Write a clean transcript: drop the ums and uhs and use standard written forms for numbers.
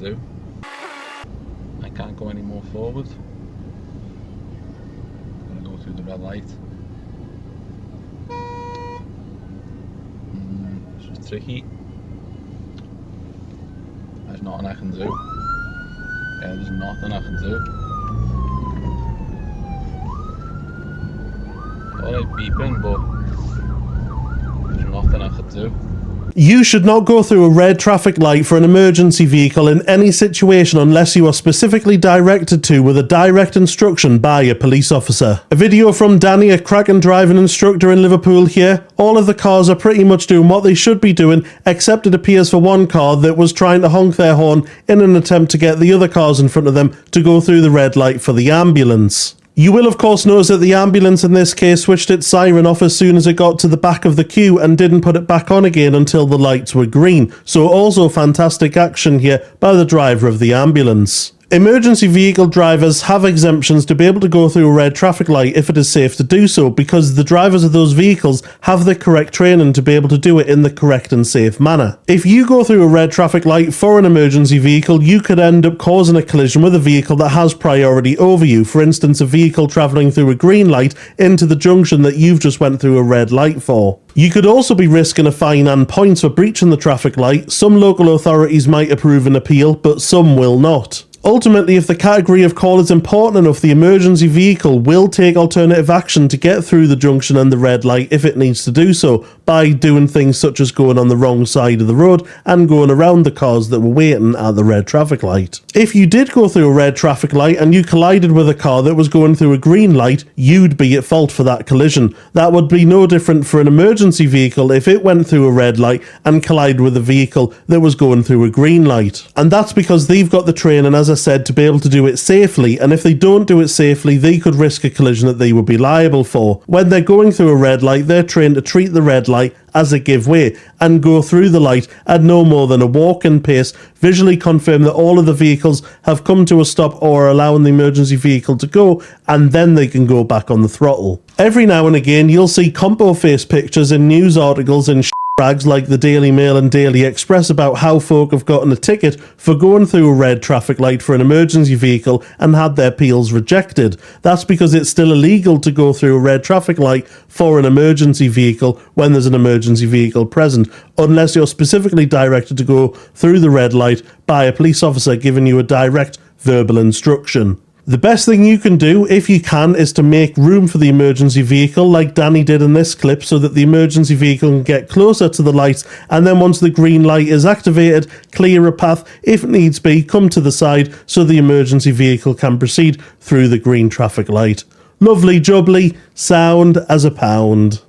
do. I can't go any more forward. I'm going to go through the red light. It's just tricky. There's nothing I can do. Yeah, there's nothing I can do. Alright, beeping, but there's nothing I could do. You should not go through a red traffic light for an emergency vehicle in any situation unless you are specifically directed to with a direct instruction by a police officer. A video from Danny, a cracking driving instructor in Liverpool here. All of the cars are pretty much doing what they should be doing, except it appears for one car that was trying to honk their horn in an attempt to get the other cars in front of them to go through the red light for the ambulance. You will of course notice that the ambulance in this case switched its siren off as soon as it got to the back of the queue and didn't put it back on again until the lights were green. So also fantastic action here by the driver of the ambulance. Emergency vehicle drivers have exemptions to be able to go through a red traffic light if it is safe to do so, because the drivers of those vehicles have the correct training to be able to do it in the correct and safe manner. If you go through a red traffic light for an emergency vehicle, you could end up causing a collision with a vehicle that has priority over you. For instance, a vehicle travelling through a green light into the junction that you've just went through a red light for. You could also be risking a fine and points for breaching the traffic light. Some local authorities might approve an appeal, but some will not. Ultimately, if the category of call is important enough, the emergency vehicle will take alternative action to get through the junction and the red light if it needs to do so, by doing things such as going on the wrong side of the road and going around the cars that were waiting at the red traffic light. If you did go through a red traffic light and you collided with a car that was going through a green light, you'd be at fault for that collision. That would be no different for an emergency vehicle if it went through a red light and collided with a vehicle that was going through a green light. And that's because they've got the training, as I said, to be able to do it safely, and if they don't do it safely, they could risk a collision that they would be liable for. When they're going through a red light, they're trained to treat the red light as a give way and go through the light at no more than a walking pace, visually confirm that all of the vehicles have come to a stop or are allowing the emergency vehicle to go, and then they can go back on the throttle. Every now and again, you'll see compo face pictures in news articles and rags like the Daily Mail and Daily Express about how folk have gotten a ticket for going through a red traffic light for an emergency vehicle and had their appeals rejected. That's because it's still illegal to go through a red traffic light for an emergency vehicle when there's an emergency vehicle present, unless you're specifically directed to go through the red light by a police officer giving you a direct verbal instruction. The best thing you can do, if you can, is to make room for the emergency vehicle like Danny did in this clip, so that the emergency vehicle can get closer to the lights, and then once the green light is activated, clear a path, if needs be, come to the side so the emergency vehicle can proceed through the green traffic light. Lovely jubbly, sound as a pound.